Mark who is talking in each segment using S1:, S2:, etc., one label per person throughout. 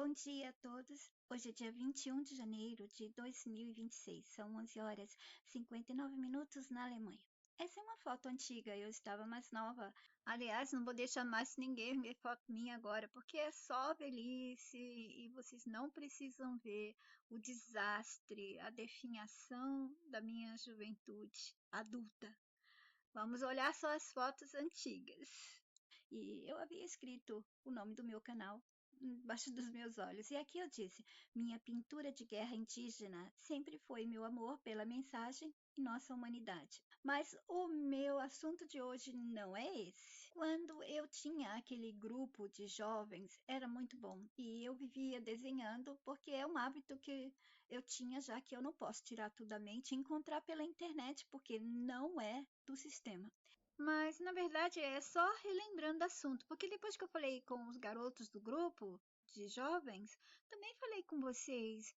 S1: Bom dia a todos. Hoje é dia 21 de janeiro de 2026. São 11 horas e 59 minutos na Alemanha. Essa é uma foto antiga, eu estava mais nova. Aliás, não vou deixar mais ninguém ver foto minha agora, porque é só velhice e vocês não precisam ver o desastre, a definhação da minha juventude adulta. Vamos olhar só as fotos antigas. E eu havia escrito o nome do meu canal embaixo dos meus olhos. E aqui eu disse: minha pintura de guerra indígena sempre foi meu amor pela mensagem e nossa humanidade. Mas o meu assunto de hoje não é esse. Quando eu tinha aquele grupo de jovens, era muito bom. E eu vivia desenhando, porque é um hábito que eu tinha, já que eu não posso tirar tudo da mente e encontrar pela internet, porque não é do sistema. Mas, na verdade, é só relembrando o assunto, porque depois que eu falei com os garotos do grupo de jovens, também falei com vocês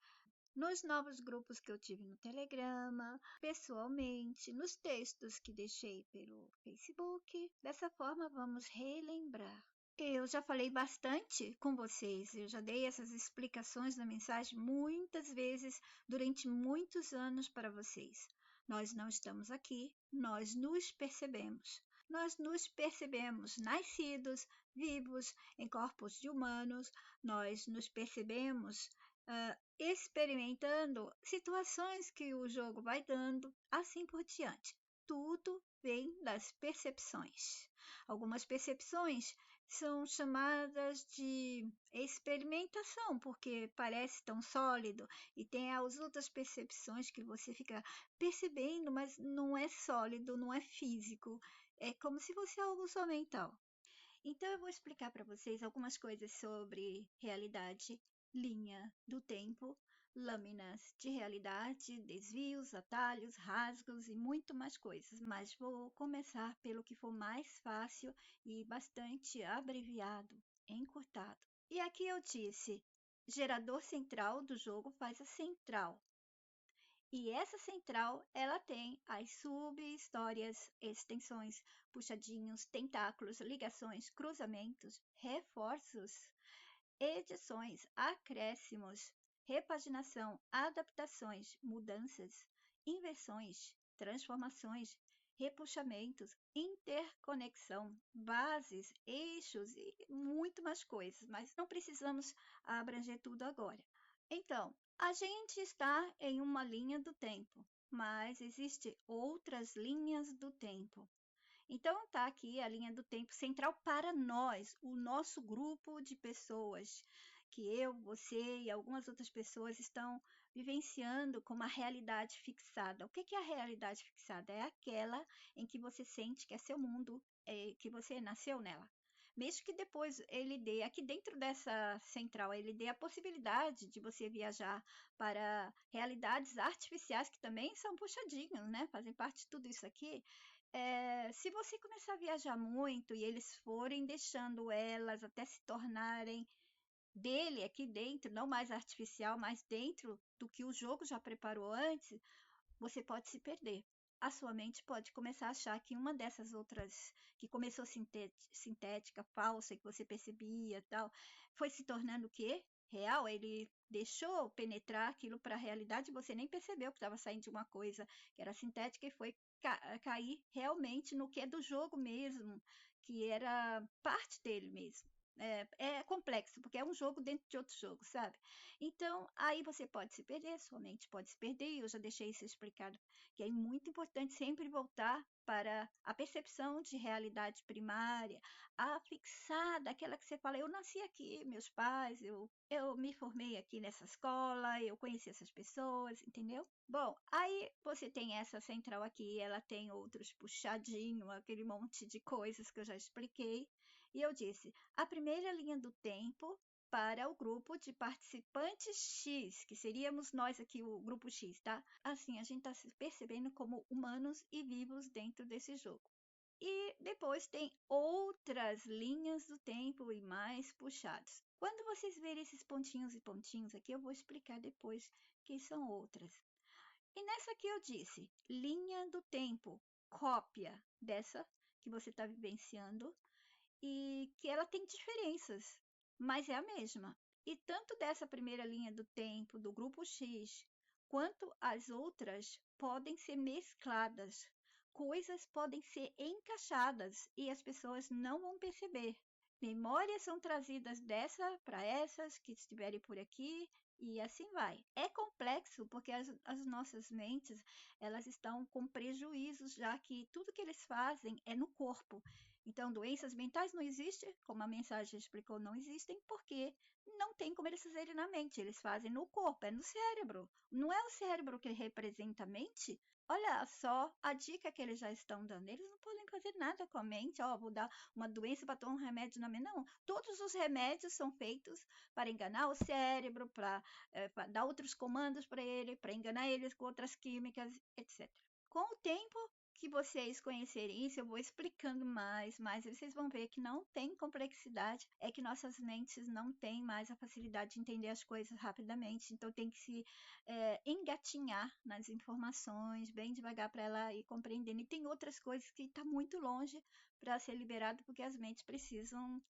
S1: nos novos grupos que eu tive no Telegrama, pessoalmente, nos textos que deixei pelo Facebook. Dessa forma, vamos relembrar. Eu já falei bastante com vocês, eu já dei essas explicações na mensagem muitas vezes durante muitos anos para vocês. Nós não estamos aqui, nós nos percebemos. Nós nos percebemos nascidos, vivos, em corpos de humanos, nós nos percebemos experimentando situações que o jogo vai dando, assim por diante. Tudo vem das percepções. Algumas percepções são chamadas de experimentação, porque parece tão sólido, e tem as outras percepções que você fica percebendo, mas não é sólido, não é físico, é como se fosse algo só mental. Então eu vou explicar para vocês algumas coisas sobre realidade, linha do tempo, lâminas de realidade, desvios, atalhos, rasgos e muito mais coisas. Mas vou começar pelo que for mais fácil e bastante abreviado, encurtado. E aqui eu disse, gerador central do jogo faz a central. E essa central, ela tem as sub-histórias, extensões, puxadinhos, tentáculos, ligações, cruzamentos, reforços, edições, acréscimos, repaginação, adaptações, mudanças, inversões, transformações, repuxamentos, interconexão, bases, eixos e muito mais coisas, mas não precisamos abranger tudo agora. Então, a gente está em uma linha do tempo, mas existem outras linhas do tempo. Então, está aqui a linha do tempo central para nós, o nosso grupo de pessoas, que eu, você e algumas outras pessoas estão vivenciando como a realidade fixada. O que é a realidade fixada? É aquela em que você sente que é seu mundo, que você nasceu nela. Mesmo que depois ele dê, aqui dentro dessa central, ele dê a possibilidade de você viajar para realidades artificiais, que também são puxadinhos, né? Fazem parte de tudo isso aqui. Se você começar a viajar muito e eles forem deixando elas até se tornarem dele aqui dentro, não mais artificial, mas dentro do que o jogo já preparou antes, você pode se perder. A sua mente pode começar a achar que uma dessas outras, que começou sintética, falsa, que você percebia tal, foi se tornando o quê? Real. Ele deixou penetrar aquilo para a realidade e você nem percebeu que estava saindo de uma coisa que era sintética e foi cair realmente no que é do jogo mesmo, que era parte dele mesmo. É complexo, porque é um jogo dentro de outro jogo, sabe? Então, aí você pode se perder, sua mente pode se perder, e eu já deixei isso explicado, que é muito importante sempre voltar para a percepção de realidade primária, a fixada, aquela que você fala, eu nasci aqui, meus pais, eu me formei aqui nessa escola, eu conheci essas pessoas, entendeu? Bom, aí você tem essa central aqui, ela tem outros puxadinhos, aquele monte de coisas que eu já expliquei, e eu disse, a primeira linha do tempo para o grupo de participantes X, que seríamos nós aqui, o grupo X, tá? Assim, a gente está se percebendo como humanos e vivos dentro desse jogo. E depois tem outras linhas do tempo e mais puxados. Quando vocês verem esses pontinhos e pontinhos aqui, eu vou explicar depois que são outras. E nessa aqui eu disse, linha do tempo, cópia dessa que você está vivenciando, e que ela tem diferenças, mas é a mesma. E tanto dessa primeira linha do tempo, do grupo X, quanto as outras podem ser mescladas. Coisas podem ser encaixadas e as pessoas não vão perceber. Memórias são trazidas dessa para essas que estiverem por aqui e assim vai. É complexo porque as nossas mentes elas estão com prejuízos já que tudo que eles fazem é no corpo. Então, doenças mentais não existem, como a mensagem explicou, não existem porque não tem como eles fazerem na mente, eles fazem no corpo, é no cérebro. Não é o cérebro que representa a mente? Olha só a dica que eles já estão dando. Eles não podem fazer nada com a mente. Ó, vou dar uma doença para tomar um remédio na mente. Não, todos os remédios são feitos para enganar o cérebro, para dar outros comandos para ele, para enganar eles com outras químicas, etc. Com o tempo que vocês conhecerem isso, eu vou explicando mais, e vocês vão ver que não tem complexidade, é que nossas mentes não têm mais a facilidade de entender as coisas rapidamente, então tem que se engatinhar nas informações, bem devagar para ela ir compreendendo. E tem outras coisas que está muito longe para ser liberado, porque as mentes precisam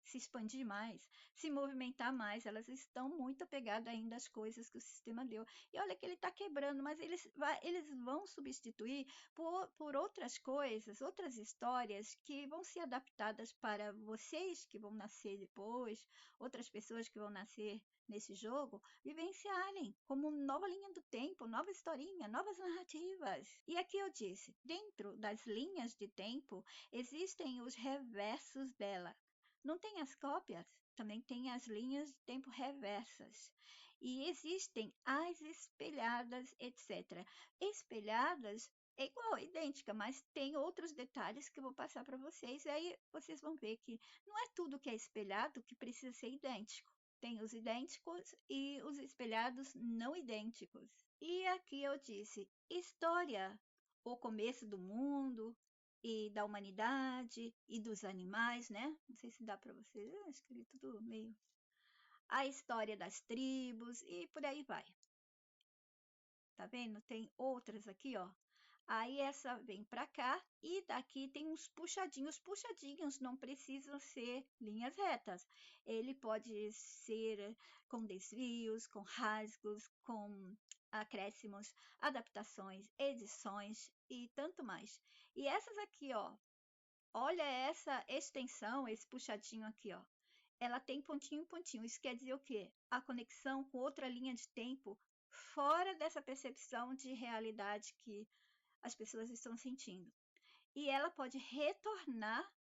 S1: se expandir mais, se movimentar mais, elas estão muito apegadas ainda às coisas que o sistema deu. E olha que ele está quebrando, mas eles vão substituir por outras coisas, outras histórias que vão ser adaptadas para vocês que vão nascer depois, outras pessoas que vão nascer nesse jogo, vivenciarem como nova linha do tempo, nova historinha, novas narrativas. E aqui eu disse, dentro das linhas de tempo existem os reversos dela. Não tem as cópias, também tem as linhas de tempo reversas. E existem as espelhadas, etc. Espelhadas é igual, idêntica, mas tem outros detalhes que eu vou passar para vocês. E aí vocês vão ver que não é tudo que é espelhado que precisa ser idêntico. Tem os idênticos e os espelhados não idênticos. E aqui eu disse: história, o começo do mundo, e da humanidade e dos animais, né? Não sei se dá para vocês, escrevi tudo meio. A história das tribos e por aí vai. Tá vendo? Tem outras aqui, ó. Aí essa vem para cá e daqui tem uns puxadinhos. Puxadinhos não precisam ser linhas retas. Ele pode ser com desvios, com rasgos, com acréscimos, adaptações, edições e tanto mais. E essas aqui, ó, olha essa extensão, esse puxadinho aqui, ó. Ela tem pontinho em pontinho. Isso quer dizer o quê? A conexão com outra linha de tempo fora dessa percepção de realidade que as pessoas estão sentindo. E ela pode retornar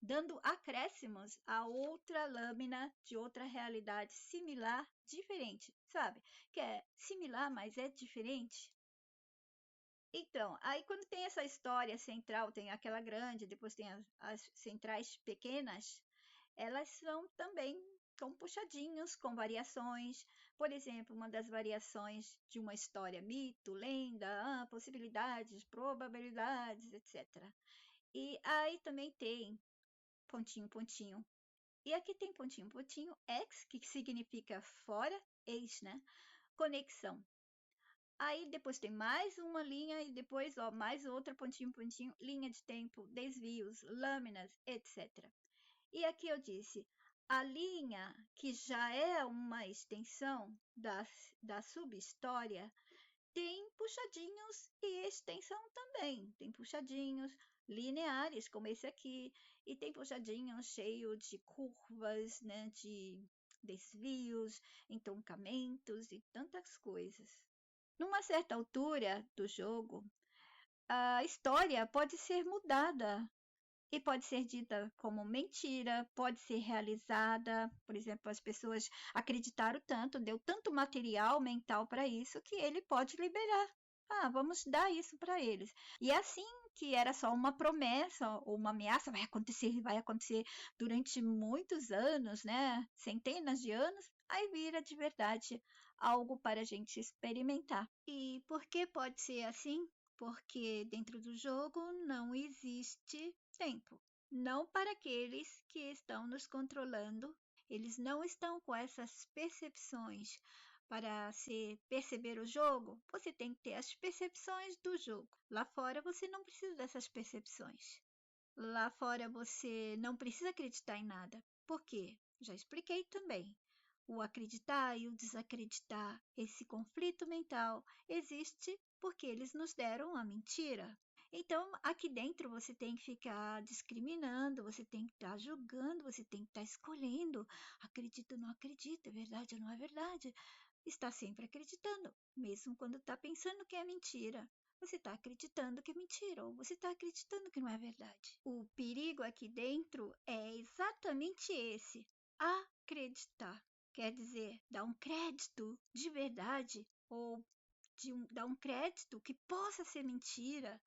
S1: dando acréscimos a outra lâmina de outra realidade similar, diferente, sabe? Que é similar, mas é diferente. Então, aí quando tem essa história central, tem aquela grande, depois tem as centrais pequenas, elas são também com puxadinhos, com variações. Por exemplo, uma das variações de uma história, mito, lenda, possibilidades, probabilidades, etc. E aí também tem pontinho, pontinho. E aqui tem pontinho, pontinho, X, que significa fora, ex, né? Conexão. Aí depois tem mais uma linha e depois ó, mais outra pontinho, pontinho, linha de tempo, desvios, lâminas, etc. E aqui eu disse, a linha que já é uma extensão da subhistória tem puxadinhos e extensão também. Tem puxadinhos lineares, como esse aqui, e tem puxadinhos cheio de curvas, né, de desvios, entroncamentos e tantas coisas. Numa certa altura do jogo, a história pode ser mudada e pode ser dita como mentira, pode ser realizada. Por exemplo, as pessoas acreditaram tanto, deu tanto material mental para isso que ele pode liberar. Ah, vamos dar isso para eles. E é assim que era só uma promessa ou uma ameaça, vai acontecer durante muitos anos, né? Centenas de anos, aí vira de verdade algo para a gente experimentar. E por que pode ser assim? Porque dentro do jogo não existe tempo. Não para aqueles que estão nos controlando, eles não estão com essas percepções. Para se perceber o jogo, você tem que ter as percepções do jogo. Lá fora você não precisa dessas percepções. Lá fora você não precisa acreditar em nada. Por quê? Já expliquei também. O acreditar e o desacreditar, esse conflito mental existe porque eles nos deram a mentira. Então, aqui dentro você tem que ficar discriminando, você tem que estar julgando, você tem que estar escolhendo. Acredito ou não acredito, é verdade ou não é verdade. Está sempre acreditando, mesmo quando está pensando que é mentira. Você está acreditando que é mentira, ou você está acreditando que não é verdade. O perigo aqui dentro é exatamente esse: acreditar. Quer dizer, dar um crédito de verdade, ou dar um crédito que possa ser mentira.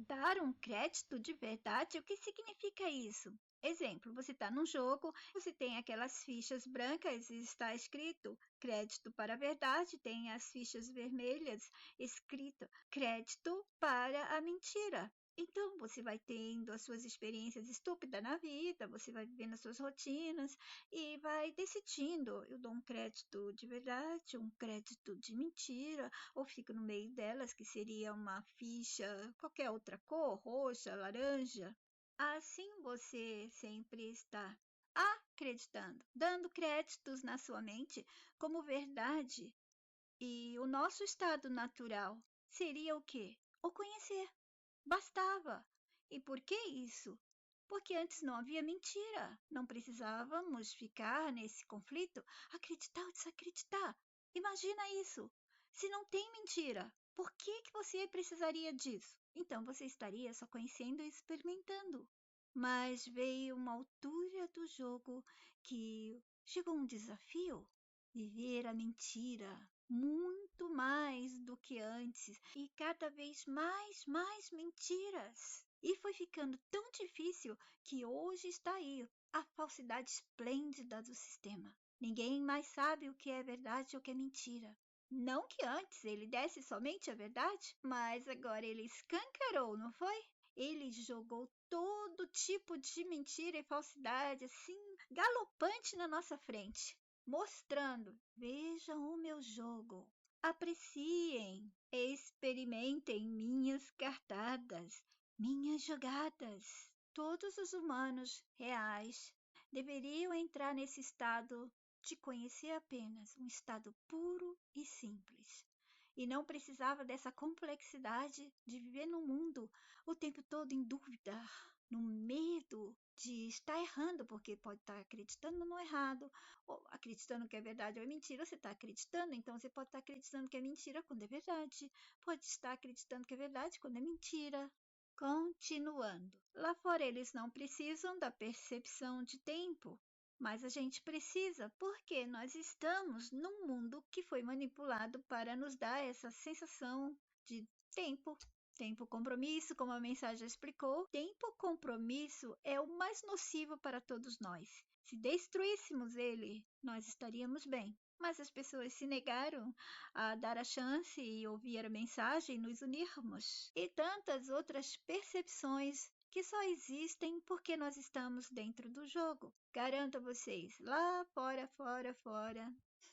S1: Dar um crédito de verdade, o que significa isso? Exemplo, você está num jogo, você tem aquelas fichas brancas e está escrito crédito para a verdade, tem as fichas vermelhas escrito crédito para a mentira. Então, você vai tendo as suas experiências estúpidas na vida, você vai vivendo as suas rotinas e vai decidindo: eu dou um crédito de verdade, um crédito de mentira, ou fico no meio delas, que seria uma ficha, qualquer outra cor, roxa, laranja. Assim você sempre está acreditando, dando créditos na sua mente como verdade. E o nosso estado natural seria o quê? O conhecer. Bastava. E por que isso? Porque antes não havia mentira. Não precisávamos ficar nesse conflito, acreditar ou desacreditar. Imagina isso. Se não tem mentira, por que você precisaria disso? Então você estaria só conhecendo e experimentando. Mas veio uma altura do jogo que chegou um desafio: viver a mentira muito mais do que antes e cada vez mais mentiras. E foi ficando tão difícil que hoje está aí a falsidade esplêndida do sistema. Ninguém mais sabe o que é verdade ou o que é mentira. Não que antes ele desse somente a verdade, mas agora ele escancarou, não foi? Ele jogou todo tipo de mentira e falsidade assim, galopante na nossa frente, mostrando: vejam o meu jogo, apreciem, experimentem minhas cartadas, minhas jogadas. Todos os humanos reais deveriam entrar nesse estado de conhecer apenas um estado puro e simples. E não precisava dessa complexidade de viver no mundo o tempo todo em dúvida, no medo de estar errando, porque pode estar acreditando no errado, ou acreditando que é verdade ou é mentira. Você está acreditando, então você pode estar acreditando que é mentira quando é verdade. Pode estar acreditando que é verdade quando é mentira. Continuando. Lá fora eles não precisam da percepção de tempo, mas a gente precisa porque nós estamos num mundo que foi manipulado para nos dar essa sensação de tempo. Tempo compromisso, como a mensagem explicou, tempo compromisso é o mais nocivo para todos nós. Se destruíssemos ele, nós estaríamos bem. Mas as pessoas se negaram a dar a chance e ouvir a mensagem e nos unirmos. E tantas outras percepções que só existem porque nós estamos dentro do jogo. Garanto a vocês, lá fora,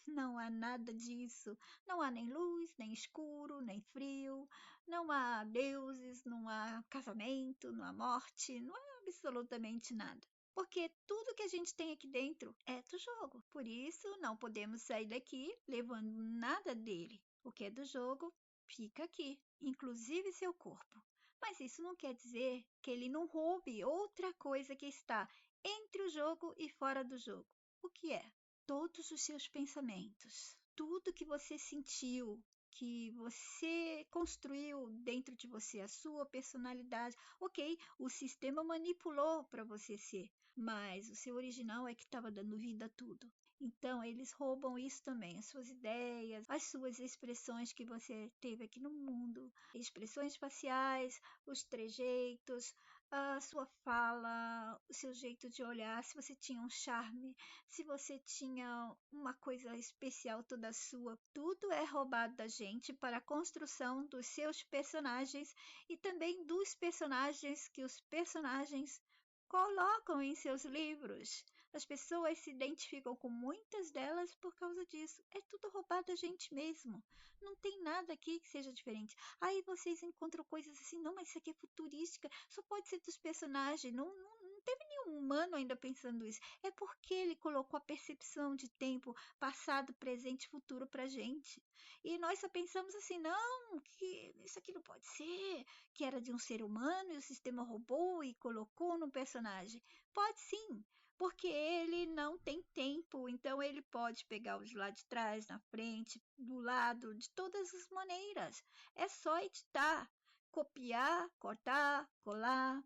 S1: não há nada disso. Não há nem luz, nem escuro, nem frio. Não há deuses, não há casamento, não há morte, não há absolutamente nada. Porque tudo que a gente tem aqui dentro é do jogo. Por isso, não podemos sair daqui levando nada dele. O que é do jogo fica aqui, inclusive seu corpo. Mas isso não quer dizer que ele não roube outra coisa que está entre o jogo e fora do jogo. O que é? Todos os seus pensamentos, tudo que você sentiu, que você construiu dentro de você, a sua personalidade. Ok, o sistema manipulou para você ser, mas o seu original é que estava dando vida a tudo. Então, eles roubam isso também, as suas ideias, as suas expressões que você teve aqui no mundo, expressões faciais, os trejeitos, a sua fala, o seu jeito de olhar, se você tinha um charme, se você tinha uma coisa especial toda sua. Tudo é roubado da gente para a construção dos seus personagens e também dos personagens que os personagens colocam em seus livros. As pessoas se identificam com muitas delas por causa disso. É tudo roubado da gente mesmo. Não tem nada aqui que seja diferente. Aí vocês encontram coisas assim: não, mas isso aqui é futurística, só pode ser dos personagens. Não, não não teve nenhum humano ainda pensando isso. É porque ele colocou a percepção de tempo passado, presente e futuro para gente. E nós só pensamos assim, não, que isso aqui não pode ser, que era de um ser humano e o sistema roubou e colocou no personagem. Pode sim, porque ele não tem tempo, então ele pode pegar os lá de trás, na frente, do lado, de todas as maneiras. É só editar, copiar, cortar, colar.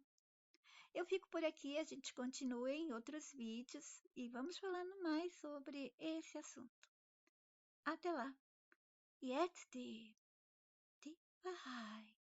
S1: Eu fico por aqui, a gente continua em outros vídeos e vamos falando mais sobre esse assunto. Até lá. Jetzt die Wahrheit.